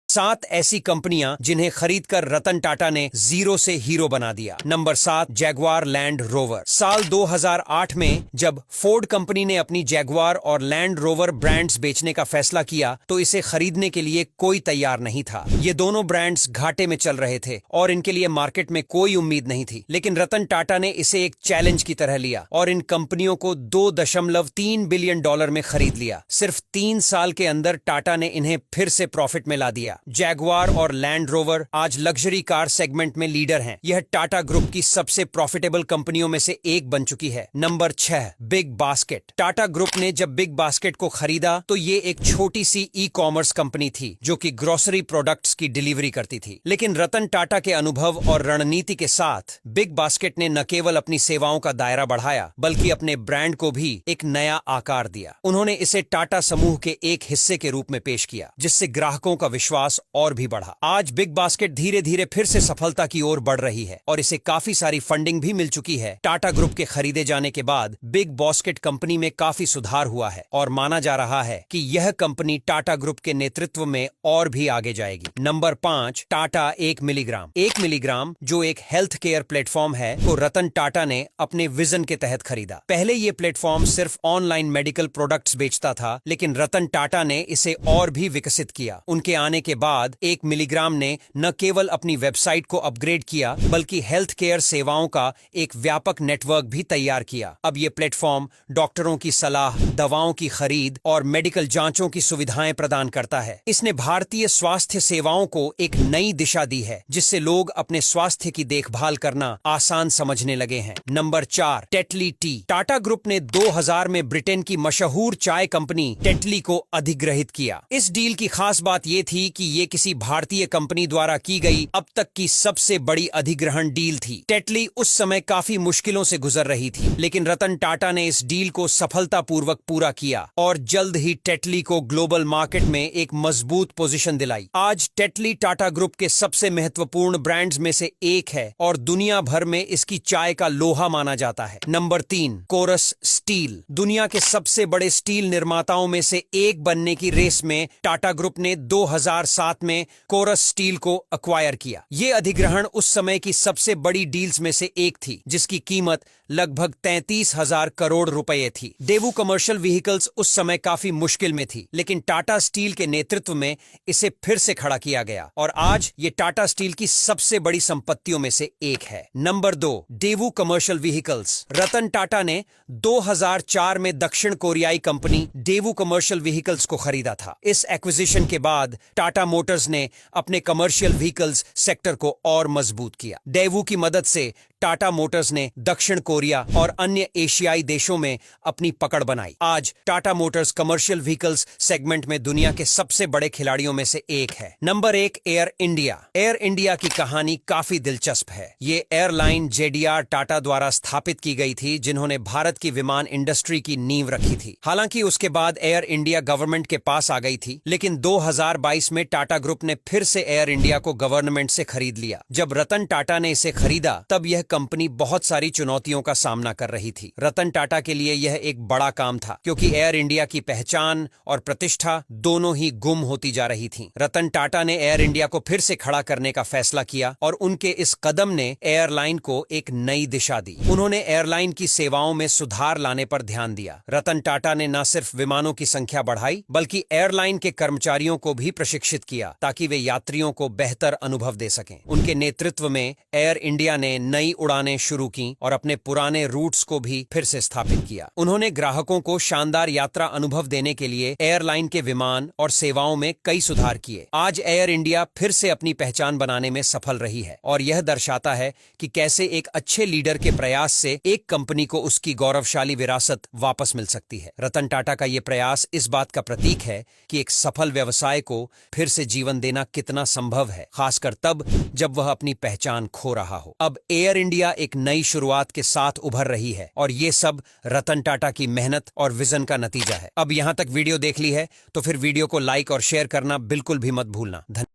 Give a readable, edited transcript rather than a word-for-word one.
7 ऐसी कंपनियां जिन्हें खरीदकर रतन टाटा ने जीरो से हीरो बना दिया। Number 7, Jaguar land rover. साल 2008 में जब फोर्ड कंपनी ने अपनी जैगुआर और लैंड रोवर ब्रांड्स बेचने का फैसला किया तो इसे खरीदने के लिए कोई तैयार नहीं था। ये दोनों ब्रांड्स घाटे में चल रहे थे और इनके लिए मार्केट में कोई उम्मीद नहीं थी। लेकिन रतन टाटा ने इसे एक चैलेंज की तरह लिया और इन कंपनियों को $2.3 बिलियन में खरीद लिया। सिर्फ 3 साल के अंदर टाटा ने इन्हें फिर से प्रॉफिट में ला दिया। जैगुआर और लैंड रोवर आज लग्जरी कार सेगमेंट में लीडर हैं। यह टाटा ग्रुप की सबसे प्रॉफिटेबल कंपनियों में से एक बन चुकी है। Number 6, big basket. Tata group ने जब बिग बास्केट को खरीदा तो ये एक छोटी सी ई-कॉमर्स कंपनी थी जो कि ग्रोसरी प्रोडक्ट्स की डिलीवरी करती थी। लेकिन रतन टाटा के अनुभव और रणनीति के साथ बिग बास्केट ने न केवल अपनी सेवाओं का दायरा बढ़ाया बल्कि अपने ब्रांड को भी एक नया आकार दिया। उन्होंने इसे टाटा समूह के एक हिस्से के रूप में पेश किया जिससे ग्राहकों का विश्वास और भी बढ़ा। आज बिग बास्केट धीरे धीरे फिर से सफलता की ओर बढ़ रही है और इसे काफी सारी फंडिंग भी मिल चुकी है। टाटा ग्रुप के खरीदे जाने के बाद बिग बास्केट कंपनी में काफी सुधार हुआ है और माना जा रहा है कि यह कंपनी टाटा ग्रुप के नेतृत्व में और भी आगे जाएगी। Number 5, Tata 1 milligram. 1 मिलीग्राम जो एक हेल्थ केयर प्लेटफॉर्म है को रतन टाटा ने अपने विजन के तहत खरीदा। पहले ये प्लेटफॉर्म सिर्फ ऑनलाइन मेडिकल प्रोडक्ट्स बेचता था, लेकिन रतन टाटा ने इसे और भी विकसित किया। उनके आने के बाद 1 मिलीग्राम ने न केवल अपनी वेबसाइट को अपग्रेड किया बल्कि हेल्थ केयर सेवाओं का एक व्यापक नेटवर्क भी तैयार किया। अब ये प्लेटफॉर्म डॉक्टरों की सलाह, दवाओं की खरीद और मेडिकल जांचों की सुविधाएं प्रदान करता है। इसने भारतीय स्वास्थ्य सेवाओं को एक नई दिशा दी है जिससे लोग अपने स्वास्थ्य की देखभाल करना आसान समझने लगे हैं। Number 4, Tetley tea. Tata group ने 2000 में ब्रिटेन की मशहूर चाय कंपनी टेटली को अधिग्रहित किया। इस डील की खास बात यह थी कि ये किसी भारतीय कंपनी द्वारा की गई अब तक की सबसे बड़ी अधिग्रहण डील थी। टेटली उस समय काफी मुश्किलों से गुजर रही थी, लेकिन रतन टाटा ने इस डील को सफलतापूर्वक पूरा किया और जल्द ही टेटली को ग्लोबल मार्केट में एक मजबूत पोजीशन दिलाई। आज टेटली टाटा ग्रुप के सबसे महत्वपूर्ण ब्रांड्स में से एक है और दुनिया भर में इसकी चाय का लोहा माना जाता है। Number 3, Corus steel. दुनिया के सबसे बड़े स्टील निर्माताओं में से एक बनने की रेस में टाटा ग्रुप ने 2007 में कोरस स्टील को अक्वायर किया। ये अधिग्रहण उस समय की सबसे बड़ी डील्स में से एक थी जिसकी कीमत लगभग 33,000 करोड़ रुपए थी। डेवू कमर्शियल व्हीकल्स उस समय काफी मुश्किल में थी, लेकिन टाटा स्टील के नेतृत्व में इसे फिर से खड़ा किया गया और आज ये टाटा स्टील की सबसे बड़ी संपत्तियों में से एक है। Number 2, Daewoo commercial vehicles. Ratan Tata ने 2004 में दक्षिण कोरियाई कंपनी डेवू कमर्शियल व्हीकल्स को खरीदा था। इस एक्विजिशन के बाद टाटा मोटर्स ने अपने कमर्शियल व्हीकल्स सेक्टर को और मजबूत किया। डेवू की मदद से टाटा मोटर्स ने दक्षिण कोरिया और अन्य एशियाई देशों में अपनी पकड़ बनाई। आज Tata Motors commercial vehicles segment में दुनिया के सबसे बड़े खिलाड़ियों में से एक है। Number 1, air India. Air India की कहानी काफी दिलचस्प है। ये एयरलाइन JDR टाटा द्वारा स्थापित की गई थी, जिन्होंने भारत की विमान इंडस्ट्री की नींव रखी थी। हालांकि उसके बाद एयर इंडिया गवर्नमेंट के पास आ गई थी, लेकिन 2022 में टाटा ग्रुप ने फिर से एयर इंडिया को गवर्नमेंट से खरीद लिया। जब रतन टाटा ने इसे खरीदा तब यह कंपनी बहुत सारी चुनौतियों का सामना कर रही थी। रतन टाटा के लिए यह एक बड़ा काम था क्योंकि एयर इंडिया की पहचान और प्रतिष्ठा दोनों ही गुम होती जा रही थीं। रतन टाटा ने एयर इंडिया को फिर से खड़ा करने का फैसला किया और उनके इस कदम ने एयरलाइन को एक नई दिशा दी। उन्होंने एयरलाइन की सेवाओं में सुधार लाने पर ध्यान दिया। रतन टाटा ने न सिर्फ विमानों की संख्या बढ़ाई बल्कि एयरलाइन के कर्मचारियों को भी प्रशिक्षित किया ताकि वे यात्रियों को बेहतर अनुभव दे सकें। उनके नेतृत्व में एयर इंडिया ने नई उड़ानें शुरू की और अपने पुराने रूट्स को भी फिर से स्थापित किया। उन्होंने ग्राहकों को शानदार यात्रा अनुभव देने के लिए एयरलाइन के विमान और सेवाओं में कई सुधार किए। आज एयर इंडिया फिर से अपनी पहचान बनाने में सफल रही है और यह दर्शाता है कि कैसे एक अच्छे लीडर के प्रयास से एक कंपनी को उसकी गौरवशाली विरासत वापस मिल सकती है। रतन टाटा का यह प्रयास इस बात का प्रतीक है कि एक सफल व्यवसाय को फिर से जीवन देना कितना संभव है, खासकर तब जब वह अपनी पहचान खो रहा हो। अब एयर इंडिया एक नई शुरुआत के साथ उभर रही है और ये सब रतन टाटा की मेहनत और विजन का नतीजा है। अब यहां तक वीडियो देख ली है तो फिर वीडियो को लाइक और शेयर करना बिल्कुल भी मत भूलना। धन्यवाद।